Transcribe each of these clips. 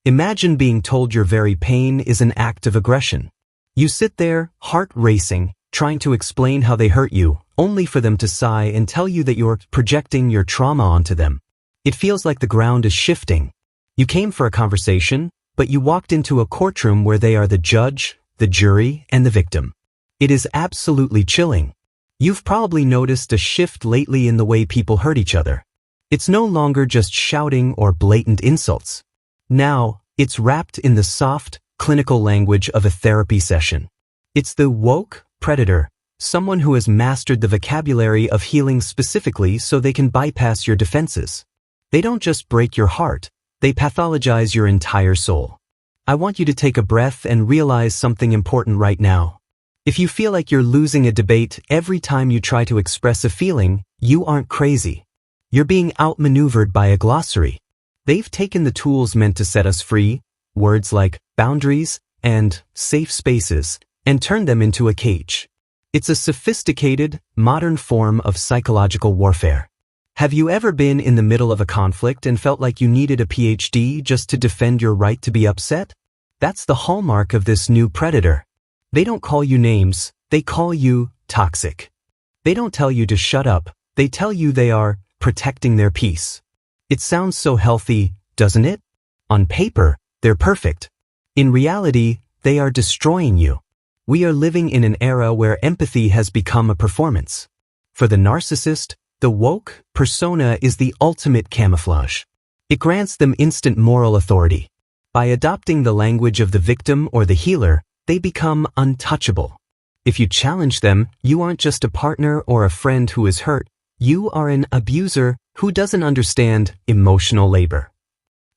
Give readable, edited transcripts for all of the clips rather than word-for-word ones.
Imagine being told your very pain is an act of aggression. You sit there, heart racing, trying to explain how they hurt you, only for them to sigh and tell you that you're projecting your trauma onto them. It feels like the ground is shifting. You came for a conversation, but you walked into a courtroom where they are the judge, the jury, and the victim. It is absolutely chilling. You've probably noticed a shift lately in the way people hurt each other. It's no longer just shouting or blatant insults. Now, it's wrapped in the soft, clinical language of a therapy session. It's the woke predator, someone who has mastered the vocabulary of healing specifically so they can bypass your defenses. They don't just break your heart, they pathologize your entire soul. I want you to take a breath and realize something important right now. If you feel like you're losing a debate every time you try to express a feeling, you aren't crazy. You're being outmaneuvered by a glossary. They've taken the tools meant to set us free, words like boundaries and safe spaces, and turned them into a cage. It's a sophisticated, modern form of psychological warfare. Have you ever been in the middle of a conflict and felt like you needed a PhD just to defend your right to be upset? That's the hallmark of this new predator. They don't call you names, they call you toxic. They don't tell you to shut up, they tell you they are protecting their peace. It sounds so healthy, doesn't it? On paper, they're perfect. In reality, they are destroying you. We are living in an era where empathy has become a performance. For the narcissist, the woke persona is the ultimate camouflage. It grants them instant moral authority. By adopting the language of the victim or the healer, they become untouchable. If you challenge them, you aren't just a partner or a friend who is hurt, you are an abuser who doesn't understand emotional labor.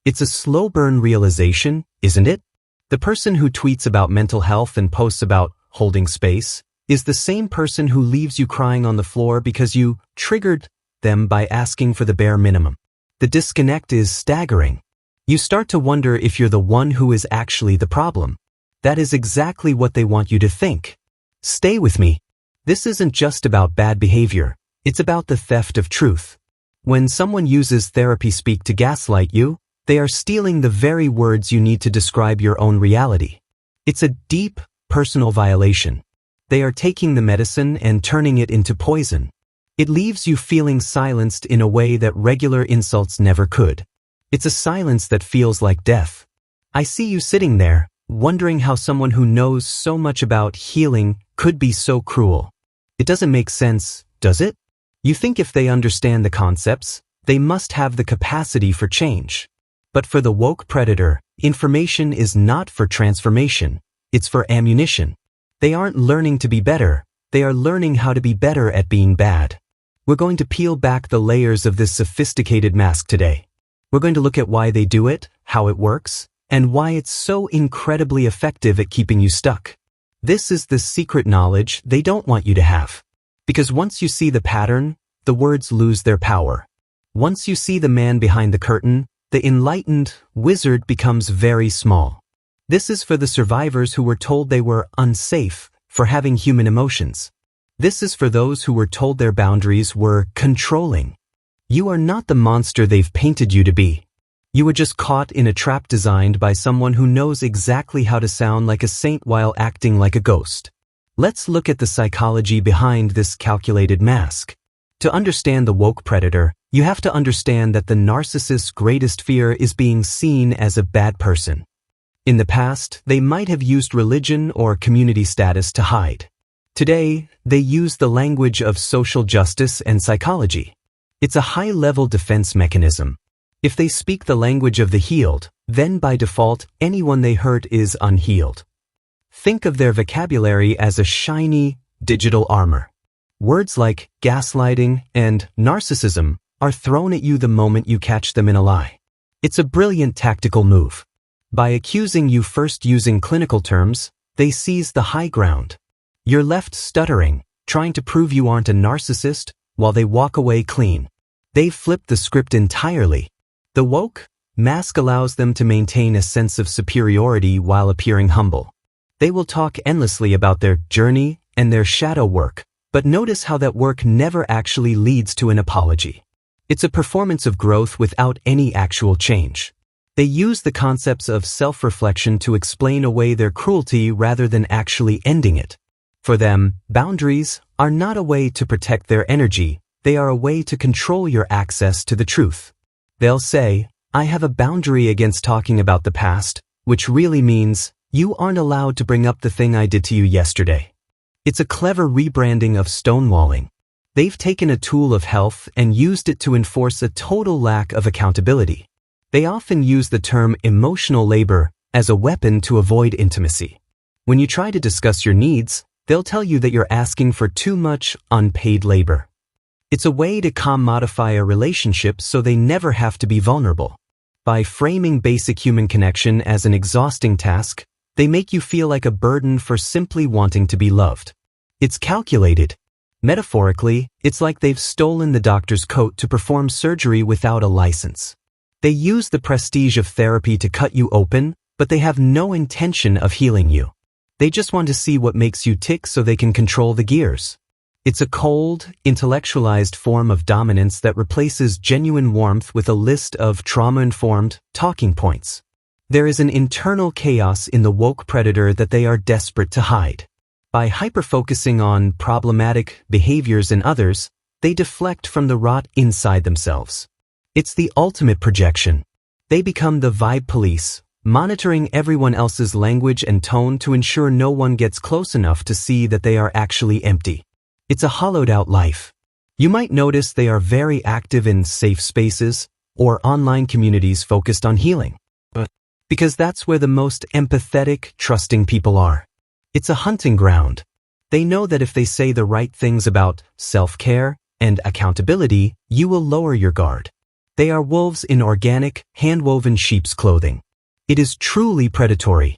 It's a slow burn realization, isn't it? The person who tweets about mental health and posts about holding space is the same person who leaves you crying on the floor because you triggered them by asking for the bare minimum. The disconnect is staggering. You start to wonder if you're the one who is actually the problem. That is exactly what they want you to think. Stay with me. This isn't just about bad behavior. It's about the theft of truth. When someone uses therapy speak to gaslight you, they are stealing the very words you need to describe your own reality. It's a deep, personal violation. They are taking the medicine and turning it into poison. It leaves you feeling silenced in a way that regular insults never could. It's a silence that feels like death. I see you sitting there, wondering how someone who knows so much about healing could be so cruel. It doesn't make sense, does it? You think if they understand the concepts, they must have the capacity for change. But for the woke predator, information is not for transformation, it's for ammunition. They aren't learning to be better, they are learning how to be better at being bad. We're going to peel back the layers of this sophisticated mask today. We're going to look at why they do it, how it works, and why it's so incredibly effective at keeping you stuck. This is the secret knowledge they don't want you to have. Because once you see the pattern, the words lose their power. Once you see the man behind the curtain, the enlightened wizard becomes very small. This is for the survivors who were told they were unsafe for having human emotions. This is for those who were told their boundaries were controlling. You are not the monster they've painted you to be. You were just caught in a trap designed by someone who knows exactly how to sound like a saint while acting like a ghost. Let's look at the psychology behind this calculated mask. To understand the woke predator, you have to understand that the narcissist's greatest fear is being seen as a bad person. In the past, they might have used religion or community status to hide. Today, they use the language of social justice and psychology. It's a high-level defense mechanism. If they speak the language of the healed, then by default, anyone they hurt is unhealed. Think of their vocabulary as a shiny, digital armor. Words like gaslighting and narcissism are thrown at you the moment you catch them in a lie. It's a brilliant tactical move. By accusing you first using clinical terms, they seize the high ground. You're left stuttering, trying to prove you aren't a narcissist, while they walk away clean. They've flipped the script entirely. The woke mask allows them to maintain a sense of superiority while appearing humble. They will talk endlessly about their journey and their shadow work, but notice how that work never actually leads to an apology. It's a performance of growth without any actual change. They use the concepts of self-reflection to explain away their cruelty rather than actually ending it. For them, boundaries are not a way to protect their energy, they are a way to control your access to the truth. They'll say, I have a boundary against talking about the past, which really means, you aren't allowed to bring up the thing I did to you yesterday. It's a clever rebranding of stonewalling. They've taken a tool of health and used it to enforce a total lack of accountability. They often use the term emotional labor as a weapon to avoid intimacy. When you try to discuss your needs, they'll tell you that you're asking for too much unpaid labor. It's a way to commodify a relationship so they never have to be vulnerable. By framing basic human connection as an exhausting task, they make you feel like a burden for simply wanting to be loved. It's calculated. Metaphorically, it's like they've stolen the doctor's coat to perform surgery without a license. They use the prestige of therapy to cut you open, but they have no intention of healing you. They just want to see what makes you tick so they can control the gears. It's a cold, intellectualized form of dominance that replaces genuine warmth with a list of trauma-informed talking points. There is an internal chaos in the woke predator that they are desperate to hide. By hyper-focusing on problematic behaviors in others, they deflect from the rot inside themselves. It's the ultimate projection. They become the vibe police, monitoring everyone else's language and tone to ensure no one gets close enough to see that they are actually empty. It's a hollowed-out life. You might notice they are very active in safe spaces or online communities focused on healing. Because that's where the most empathetic, trusting people are. It's a hunting ground. They know that if they say the right things about self-care and accountability, you will lower your guard. They are wolves in organic, hand-woven sheep's clothing. It is truly predatory.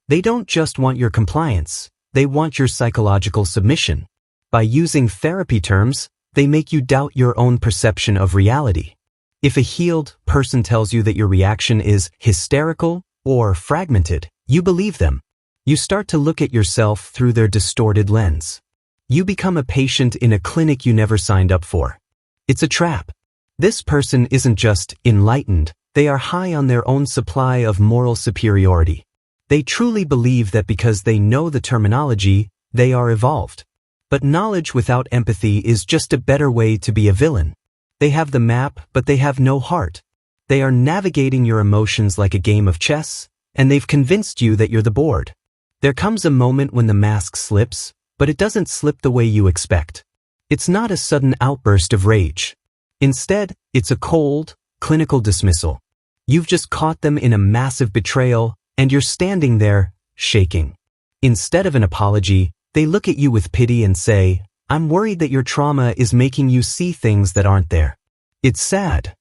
They don't just want your compliance, they want your psychological submission. By using therapy terms, they make you doubt your own perception of reality. If a healed person tells you that your reaction is hysterical or fragmented, you believe them. You start to look at yourself through their distorted lens. You become a patient in a clinic you never signed up for. It's a trap. This person isn't just enlightened, they are high on their own supply of moral superiority. They truly believe that because they know the terminology, they are evolved. But knowledge without empathy is just a better way to be a villain. They have the map, but they have no heart. They are navigating your emotions like a game of chess, and they've convinced you that you're the board. There comes a moment when the mask slips, but it doesn't slip the way you expect. It's not a sudden outburst of rage. Instead, it's a cold, clinical dismissal. You've just caught them in a massive betrayal, and you're standing there, shaking. Instead of an apology, they look at you with pity and say, I'm worried that your trauma is making you see things that aren't there. It's sad.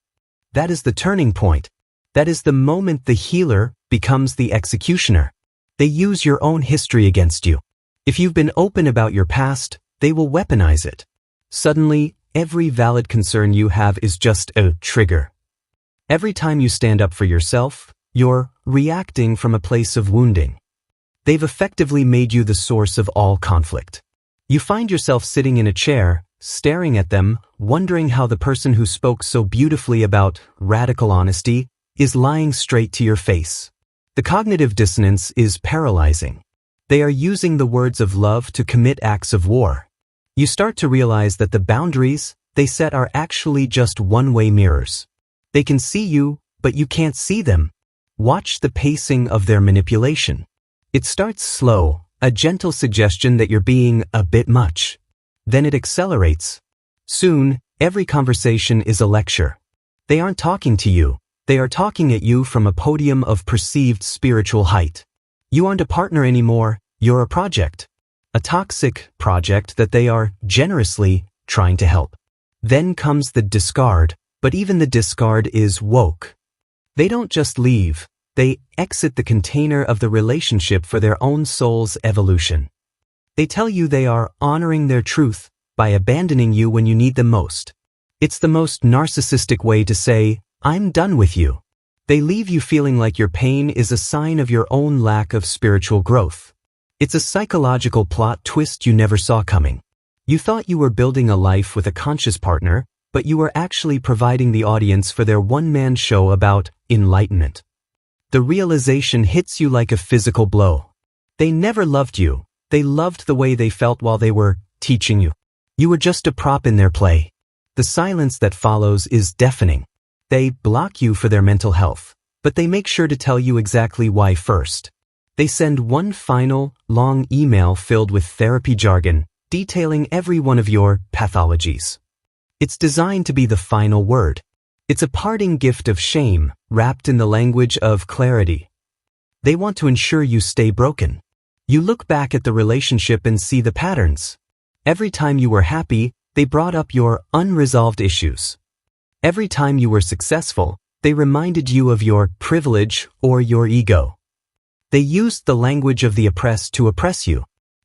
That is the turning point. That is the moment the healer becomes the executioner. They use your own history against you. If you've been open about your past, they will weaponize it. Suddenly, every valid concern you have is just a trigger. Every time you stand up for yourself, you're reacting from a place of wounding. They've effectively made you the source of all conflict. You find yourself sitting in a chair, staring at them, wondering how the person who spoke so beautifully about radical honesty is lying straight to your face. The cognitive dissonance is paralyzing. They are using the words of love to commit acts of war. You start to realize that the boundaries they set are actually just one-way mirrors. They can see you, but you can't see them. Watch the pacing of their manipulation. It starts slow, a gentle suggestion that you're being a bit much. Then it accelerates. Soon, every conversation is a lecture. They aren't talking to you. They are talking at you from a podium of perceived spiritual height. You aren't a partner anymore, you're a project. A toxic project that they are generously trying to help. Then comes the discard, but even the discard is woke. They don't just leave, they exit the container of the relationship for their own soul's evolution. They tell you they are honoring their truth by abandoning you when you need them most. It's the most narcissistic way to say, I'm done with you. They leave you feeling like your pain is a sign of your own lack of spiritual growth. It's a psychological plot twist you never saw coming. You thought you were building a life with a conscious partner, but you were actually providing the audience for their one-man show about enlightenment. The realization hits you like a physical blow. They never loved you. They loved the way they felt while they were teaching you. You were just a prop in their play. The silence that follows is deafening. They block you for their mental health, but they make sure to tell you exactly why first. They send one final, long email filled with therapy jargon, detailing every one of your pathologies. It's designed to be the final word. It's a parting gift of shame, wrapped in the language of clarity. They want to ensure you stay broken. You look back at the relationship and see the patterns. Every time you were happy, they brought up your unresolved issues. Every time you were successful, they reminded you of your privilege or your ego. They used the language of the oppressed to oppress you.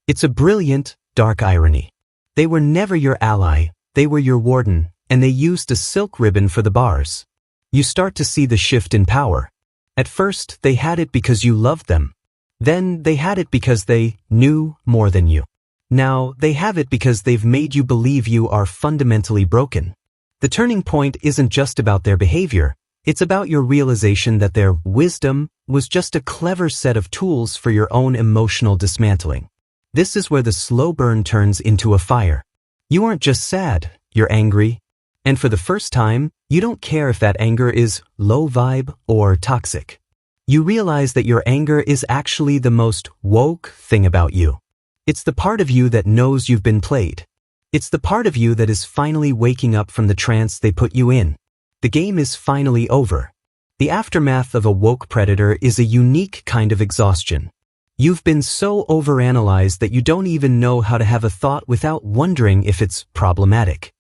It's a brilliant, dark irony. They were never your ally, they were your warden, and they used a silk ribbon for the bars. You start to see the shift in power. At first, they had it because you loved them. Then, they had it because they knew more than you. Now, they have it because they've made you believe you are fundamentally broken. The turning point isn't just about their behavior, it's about your realization that their wisdom was just a clever set of tools for your own emotional dismantling. This is where the slow burn turns into a fire. You aren't just sad, you're angry. And for the first time, you don't care if that anger is low vibe or toxic. You realize that your anger is actually the most woke thing about you. It's the part of you that knows you've been played. It's the part of you that is finally waking up from the trance they put you in. The game is finally over. The aftermath of a woke predator is a unique kind of exhaustion. You've been so overanalyzed that you don't even know how to have a thought without wondering if it's problematic.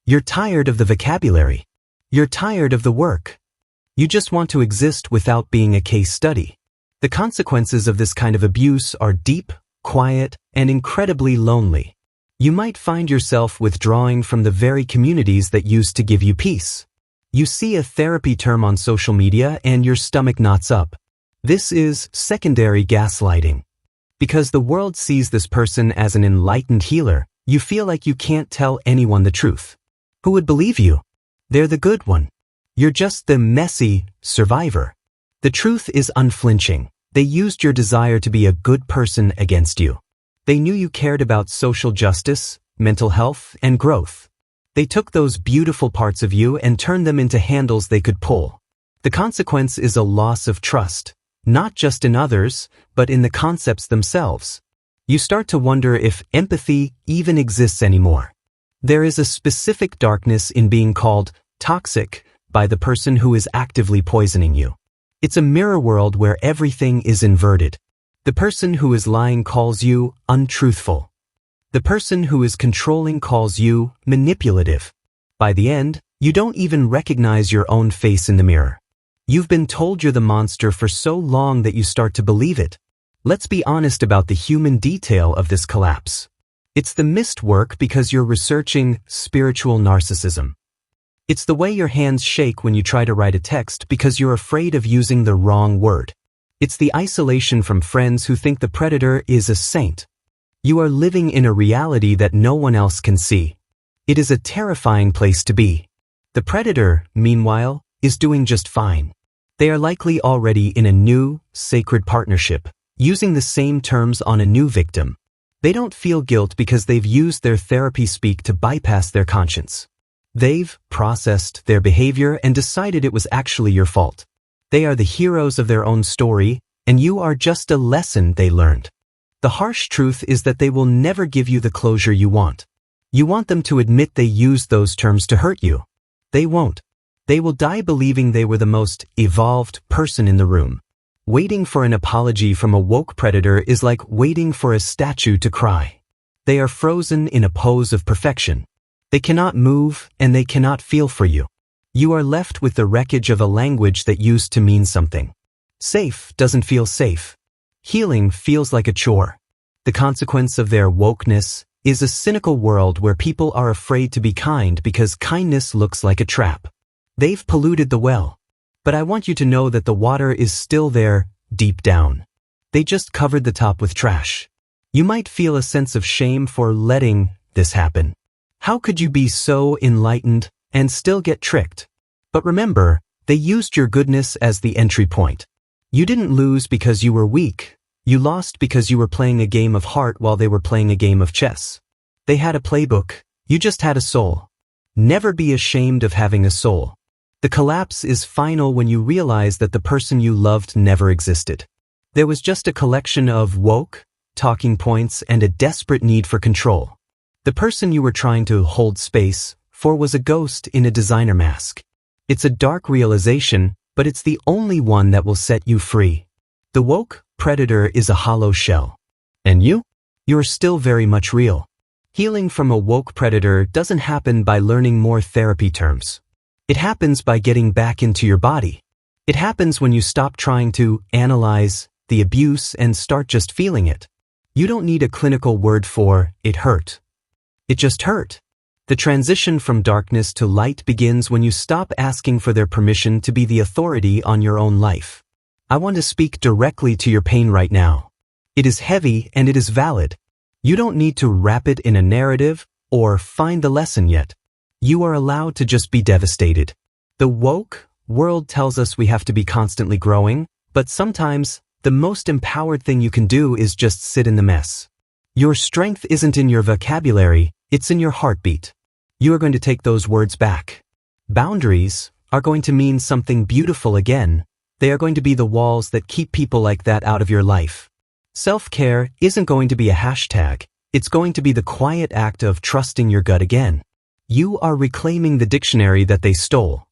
You're tired of the vocabulary. You're tired of the work. You just want to exist without being a case study. The consequences of this kind of abuse are deep, quiet, and incredibly lonely. You might find yourself withdrawing from the very communities that used to give you peace. You see a therapy term on social media and your stomach knots up. This is secondary gaslighting. Because the world sees this person as an enlightened healer, you feel like you can't tell anyone the truth. Who would believe you? They're the good one. You're just the messy survivor. The truth is unflinching. They used your desire to be a good person against you. They knew you cared about social justice, mental health, and growth. They took those beautiful parts of you and turned them into handles they could pull. The consequence is a loss of trust, not just in others, but in the concepts themselves. You start to wonder if empathy even exists anymore. There is a specific darkness in being called toxic by the person who is actively poisoning you. It's a mirror world where everything is inverted. The person who is lying calls you untruthful. The person who is controlling calls you manipulative. By the end, you don't even recognize your own face in the mirror. You've been told you're the monster for so long that you start to believe it. Let's be honest about the human detail of this collapse. It's the missed work because you're researching spiritual narcissism. It's the way your hands shake when you try to write a text because you're afraid of using the wrong word. It's the isolation from friends who think the predator is a saint. You are living in a reality that no one else can see. It is a terrifying place to be. The predator, meanwhile, is doing just fine. They are likely already in a new, sacred partnership, using the same terms on a new victim. They don't feel guilt because they've used their therapy speak to bypass their conscience. They've processed their behavior and decided it was actually your fault. They are the heroes of their own story, and you are just a lesson they learned. The harsh truth is that they will never give you the closure you want. You want them to admit they used those terms to hurt you. They won't. They will die believing they were the most evolved person in the room. Waiting for an apology from a woke predator is like waiting for a statue to cry. They are frozen in a pose of perfection. They cannot move and they cannot feel for you. You are left with the wreckage of a language that used to mean something. Safe doesn't feel safe. Healing feels like a chore. The consequence of their wokeness is a cynical world where people are afraid to be kind because kindness looks like a trap. They've polluted the well. But I want you to know that the water is still there, deep down. They just covered the top with trash. You might feel a sense of shame for letting this happen. How could you be so enlightened and still get tricked? But remember, they used your goodness as the entry point. You didn't lose because you were weak. You lost because you were playing a game of heart while they were playing a game of chess. They had a playbook. You just had a soul. Never be ashamed of having a soul. The collapse is final when you realize that the person you loved never existed. There was just a collection of woke talking points and a desperate need for control. The person you were trying to hold space for was a ghost in a designer mask. It's a dark realization, but it's the only one that will set you free. The woke predator is a hollow shell. And you? You're still very much real. Healing from a woke predator doesn't happen by learning more therapy terms. It happens by getting back into your body. It happens when you stop trying to analyze the abuse and start just feeling it. You don't need a clinical word for "it hurt." It just hurt. The transition from darkness to light begins when you stop asking for their permission to be the authority on your own life. I want to speak directly to your pain right now. It is heavy and it is valid. You don't need to wrap it in a narrative or find the lesson yet. You are allowed to just be devastated. The woke world tells us we have to be constantly growing, but sometimes the most empowered thing you can do is just sit in the mess. Your strength isn't in your vocabulary, it's in your heartbeat. You are going to take those words back. Boundaries are going to mean something beautiful again. They are going to be the walls that keep people like that out of your life. Self-care isn't going to be a hashtag. It's going to be the quiet act of trusting your gut again. You are reclaiming the dictionary that they stole.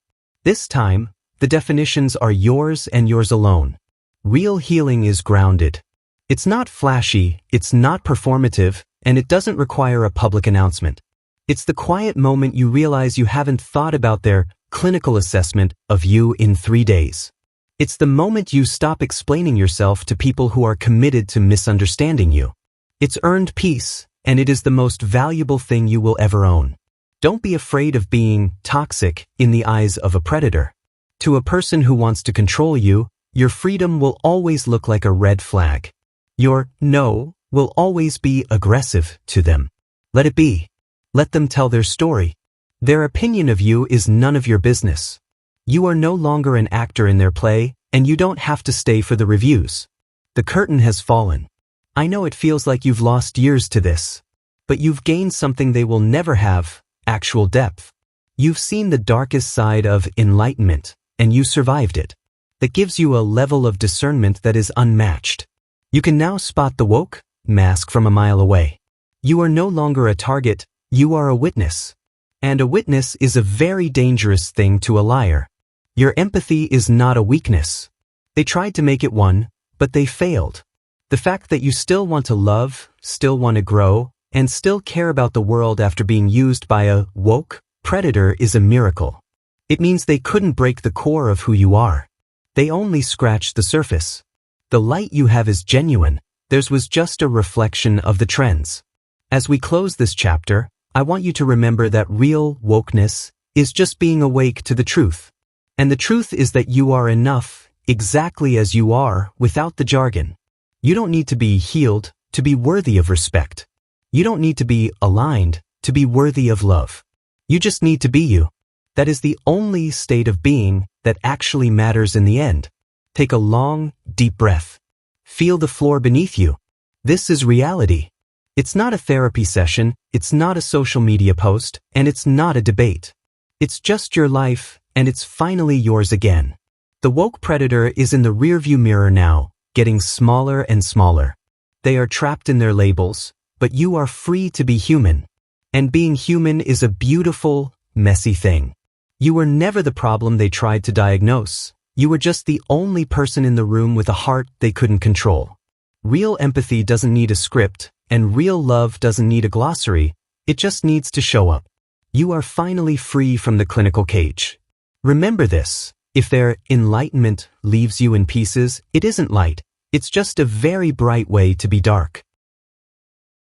This time, the definitions are yours and yours alone. Real healing is grounded. It's not flashy, it's not performative, and it doesn't require a public announcement. It's the quiet moment you realize you haven't thought about their clinical assessment of you in 3 days. It's the moment you stop explaining yourself to people who are committed to misunderstanding you. It's earned peace, and it is the most valuable thing you will ever own. Don't be afraid of being toxic in the eyes of a predator. To a person who wants to control you, your freedom will always look like a red flag. Your no will always be aggressive to them. Let it be. Let them tell their story. Their opinion of you is none of your business. You are no longer an actor in their play, and you don't have to stay for the reviews. The curtain has fallen. I know it feels like you've lost years to this, but you've gained something they will never have, actual depth. You've seen the darkest side of enlightenment, and you survived it. That gives you a level of discernment that is unmatched. You can now spot the woke mask from a mile away. You are no longer a target, you are a witness. And a witness is a very dangerous thing to a liar. Your empathy is not a weakness. They tried to make it one, but they failed. The fact that you still want to love, still want to grow, and still care about the world after being used by a woke predator is a miracle. It means they couldn't break the core of who you are. They only scratched the surface. The light you have is genuine. Theirs was just a reflection of the trends. As we close this chapter, I want you to remember that real wokeness is just being awake to the truth. And the truth is that you are enough, exactly as you are, without the jargon. You don't need to be healed to be worthy of respect. You don't need to be aligned to be worthy of love. You just need to be you. That is the only state of being that actually matters in the end. Take a long, deep breath. Feel the floor beneath you. This is reality. It's not a therapy session, it's not a social media post, and it's not a debate. It's just your life, and it's finally yours again. The woke predator is in the rearview mirror now, getting smaller and smaller. They are trapped in their labels, but you are free to be human. And being human is a beautiful, messy thing. You were never the problem they tried to diagnose. You were just the only person in the room with a heart they couldn't control. Real empathy doesn't need a script, and real love doesn't need a glossary. It just needs to show up. You are finally free from the clinical cage. Remember this. If their enlightenment leaves you in pieces, it isn't light. It's just a very bright way to be dark.